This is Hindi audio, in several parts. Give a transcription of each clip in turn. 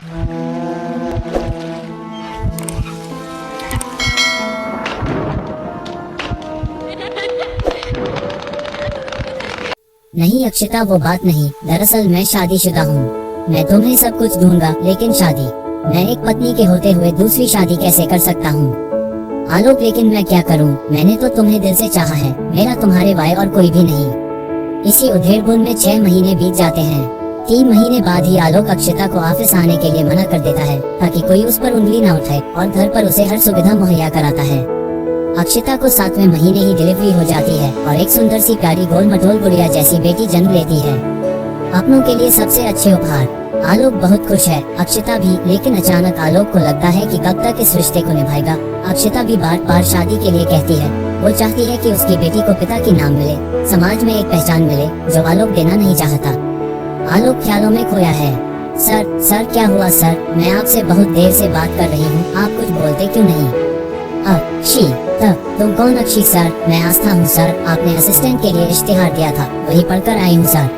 नहीं अक्षिता, वो बात नहीं। दरअसल मैं शादीशुदा हूँ। मैं तुम्हें सब कुछ दूंगा, लेकिन शादी, मैं एक पत्नी के होते हुए दूसरी शादी कैसे कर सकता हूँ? आलोक, लेकिन मैं क्या करूँ? मैंने तो तुम्हें दिल से चाहा है। मेरा तुम्हारे वाय और कोई भी नहीं। इसी उधेड़बुन में 6 महीने बीत जाते हैं। 3 महीने बाद ही आलोक अक्षिता को ऑफिस आने के लिए मना कर देता है, ताकि कोई उस पर उंगली न उठाए, और घर पर उसे हर सुविधा मुहैया कराता है। अक्षिता को 7वें महीने ही डिलीवरी हो जाती है और एक सुंदर सी प्यारी गोल मटोल गुड़िया जैसी बेटी जन्म लेती है। अपनों के लिए सबसे अच्छे उपहार। आलोक बहुत खुश है, अक्षिता भी। लेकिन अचानक आलोक को लगता है कि कब तक इस रिश्ते को निभाएगा। अक्षिता भी बार बार शादी के लिए कहती है। वो चाहती है कि उसकी बेटी को पिता की नाम मिले, समाज में एक पहचान मिले, जो आलोक देना नहीं चाहता। आलोक ख्यालों में खोया है। सर क्या हुआ सर? मैं आपसे बहुत देर से बात कर रही हूँ, आप कुछ बोलते क्यों नहीं? तुम कौन? अक्षी सर, मैं आस्था हूँ सर। आपने असिस्टेंट के लिए इश्तिहार दिया था, वही पढ़कर आई हूँ सर।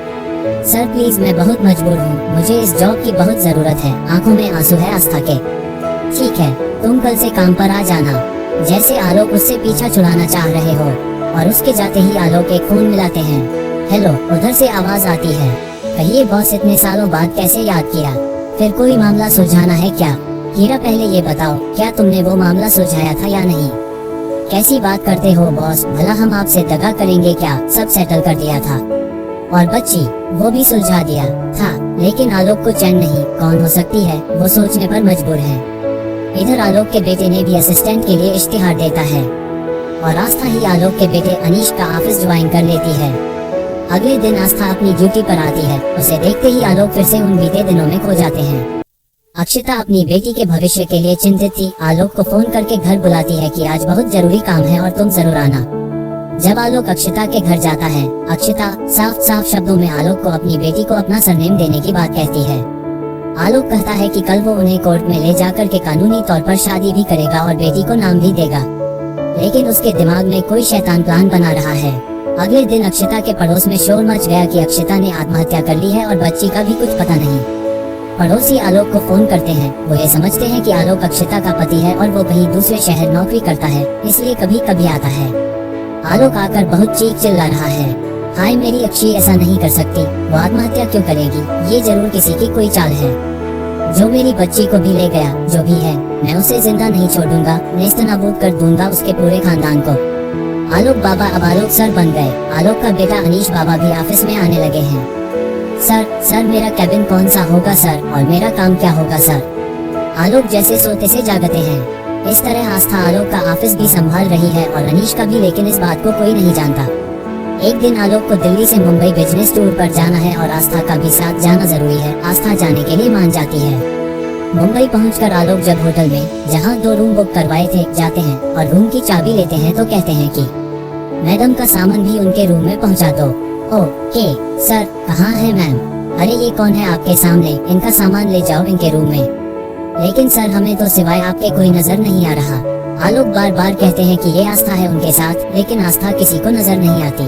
सर प्लीज, मैं बहुत मजबूर हूँ, मुझे इस जॉब की बहुत जरूरत है। आंखों में आंसू है आस्था के। ठीक है, तुम कल से काम पर आ जाना। जैसे आलोक उससे पीछा छुड़ाना चाह रहे हो, और उसके जाते ही आलोक एक फोन मिलाते हैं। हेलो, उधर से आवाज आती है। कहिए बॉस, इतने सालों बाद कैसे याद किया? फिर कोई मामला सुलझाना है क्या? हीरा, पहले ये बताओ, क्या तुमने वो मामला सुलझाया था या नहीं? कैसी बात करते हो बॉस, भला हम आपसे दगा करेंगे क्या? सब सेटल कर दिया था। और बच्ची, वो भी सुलझा दिया था। लेकिन आलोक को चैन नहीं। कौन हो सकती है? वो सोचने पर मजबूर है। इधर आलोक के बेटे ने भी असिस्टेंट के लिए इश्तिहार देता है, और आस्था ही आलोक के बेटे अनीश का ऑफिस ज्वाइन कर लेती है। अगले दिन आस्था अपनी ड्यूटी पर आती है। उसे देखते ही आलोक फिर से उन बीते दिनों में खो जाते हैं। अक्षिता अपनी बेटी के भविष्य के लिए चिंतित थी। आलोक को फोन करके घर बुलाती है कि आज बहुत जरूरी काम है और तुम जरूर आना। जब आलोक अक्षिता के घर जाता है, अक्षिता साफ साफ शब्दों में आलोक को अपनी बेटी को अपना सरनेम देने की बात कहती है। आलोक कहता है कि कल वो उन्हें कोर्ट में ले जाकर के कानूनी तौर पर शादी भी करेगा और बेटी को नाम भी देगा। लेकिन उसके दिमाग में कोई शैतान प्लान बना रहा है। अगले दिन अक्षिता के पड़ोस में शोर मच गया कि अक्षिता ने आत्महत्या कर ली है और बच्ची का भी कुछ पता नहीं। पड़ोसी आलोक को फोन करते हैं। वो ये समझते हैं कि आलोक अक्षिता का पति है और वो कहीं दूसरे शहर नौकरी करता है, इसलिए कभी कभी आता है। आलोक आकर बहुत चीख चिल्ला रहा है। हाय मेरी अक्षी, ऐसा नहीं कर सकती। वो आत्महत्या क्यों करेगी? ये जरूर किसी की कोई चाल है। जो मेरी बच्ची को भी ले गया, जो भी है, मैं उसे जिंदा नहीं छोड़ूंगा। नेस्तनाबूद कर दूंगा उसके पूरे खानदान को। आलोक बाबा अब आलोक सर बन गए। आलोक का बेटा अनीश बाबा भी ऑफिस में आने लगे हैं। सर मेरा कैबिन कौन सा होगा सर? और मेरा काम क्या होगा सर? आलोक जैसे सोते से जागते हैं। इस तरह आस्था आलोक का ऑफिस भी संभाल रही है और अनीश का भी, लेकिन इस बात को कोई नहीं जानता। एक दिन आलोक को दिल्ली से मुंबई बिजनेस टूर पर जाना है और आस्था का भी साथ जाना जरूरी है। आस्था जाने के लिए मान जाती है। मुंबई पहुंचकर आलोक जब होटल में, जहां 2 रूम बुक करवाए थे, जाते हैं और रूम की चाबी लेते हैं तो कहते हैं कि मैडम का सामान भी उनके रूम में पहुंचा दो। ओके सर, कहाँ है मैम? अरे ये कौन है आपके सामने? इनका सामान ले जाओ इनके रूम में। लेकिन सर, हमें तो सिवाय आपके कोई नजर नहीं आ रहा। आलोक बार बार कहते हैं कि ये आस्था है उनके साथ, लेकिन आस्था किसी को नजर नहीं आती।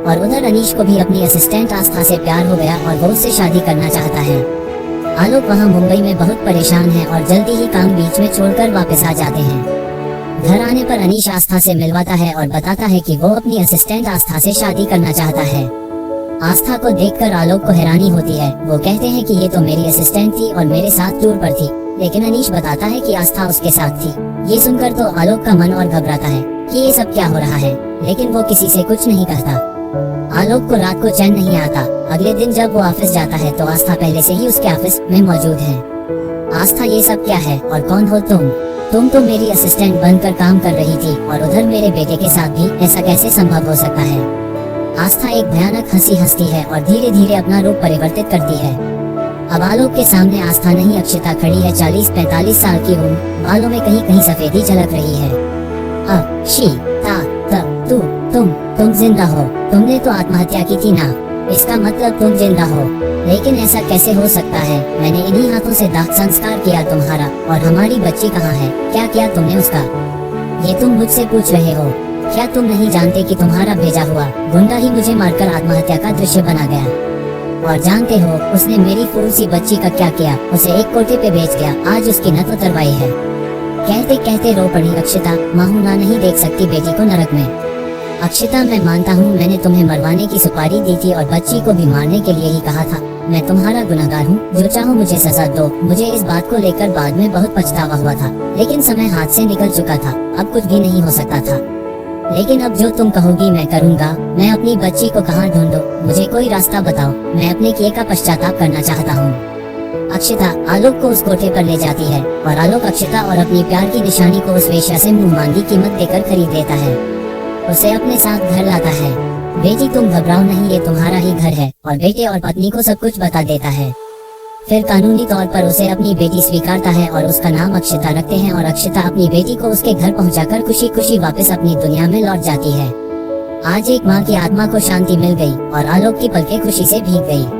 और उधर अनीश को भी अपनी असिस्टेंट आस्था से प्यार हो गया और वो उससे शादी करना चाहता है। आलोक वहाँ मुंबई में बहुत परेशान है और जल्दी ही काम बीच में छोड़कर वापस आ जाते हैं। घर आने पर अनीश आस्था से मिलवाता है और बताता है कि वो अपनी असिस्टेंट आस्था से शादी करना चाहता है। आस्था को देखकर आलोक को हैरानी होती है। वो कहते हैं कि ये तो मेरी असिस्टेंट थी और मेरे साथ टूर पर थी, लेकिन अनीश बताता है कि आस्था उसके साथ थी। ये सुनकर तो आलोक का मन और घबराता है कि ये सब क्या हो रहा है, लेकिन वो किसी से कुछ नहीं कहता। आलोक को रात को चैन नहीं आता। अगले दिन जब वो ऑफिस जाता है तो आस्था पहले से ही उसके ऑफिस में मौजूद है। आस्था, ये सब क्या है और कौन हो तुम? तुम तो मेरी असिस्टेंट बनकर काम कर रही थी और उधर मेरे बेटे के साथ भी, ऐसा कैसे संभव हो सकता है? आस्था एक भयानक हंसी हंसती है और धीरे धीरे अपना रूप परिवर्तित करती है। अब आलोक के सामने आस्था नहीं, अक्षिता खड़ी है। 40-45 साल की उम्र, बालों में कहीं कहीं सफेदी झलक रही है। अक्षिता, तुम जिंदा हो? तुमने तो आत्महत्या की थी ना? इसका मतलब तुम जिंदा हो। लेकिन ऐसा कैसे हो सकता है? मैंने इन्हीं हाथों से दाह संस्कार किया तुम्हारा। और हमारी बच्ची कहाँ है? क्या किया तुमने उसका? ये तुम मुझसे पूछ रहे हो? क्या तुम नहीं जानते कि तुम्हारा भेजा हुआ गुंडा ही मुझे मारकर आत्महत्या का दृश्य बना गया? और जानते हो उसने मेरी फूल सी बच्ची का क्या किया? उसे एक कोठे पे भेज गया। आज उसकी नत उतरवाई है। कहते कहते रो पड़ी अक्षिता। माहूना नहीं देख सकती बेटी को नरक में। अक्षिता, मैं मानता हूँ मैंने तुम्हें मरवाने की सुपारी दी थी और बच्ची को भी मारने के लिए ही कहा था। मैं तुम्हारा गुनहगार हूँ। जो चाहो मुझे सजा दो। मुझे इस बात को लेकर बाद में बहुत पछतावा हुआ था, लेकिन समय हाथ से निकल चुका था। अब कुछ भी नहीं हो सकता था। लेकिन अब जो तुम कहोगी मैं करूँगा। मैं अपनी बच्ची को कहाँ ढूंढूं? मुझे कोई रास्ता बताओ। मैं अपने किए का पश्चाताप करना चाहता हूँ। अक्षिता आलोक को उस कोठे पर ले जाती है और आलोक अक्षिता और अपनी प्यार की निशानी को उस वेश्या से मुंह मांगी कीमत देकर खरीद लेता है। उसे अपने साथ घर लाता है। बेटी तुम घबराओ नहीं, ये तुम्हारा ही घर है। और बेटे और पत्नी को सब कुछ बता देता है। फिर कानूनी तौर पर उसे अपनी बेटी स्वीकारता है और उसका नाम अक्षिता रखते हैं। और अक्षिता अपनी बेटी को उसके घर पहुंचाकर खुशी खुशी वापस अपनी दुनिया में लौट जाती है। आज एक माँ की आत्मा को शांति मिल गई और आलोक की पलकें खुशी से भीग गई।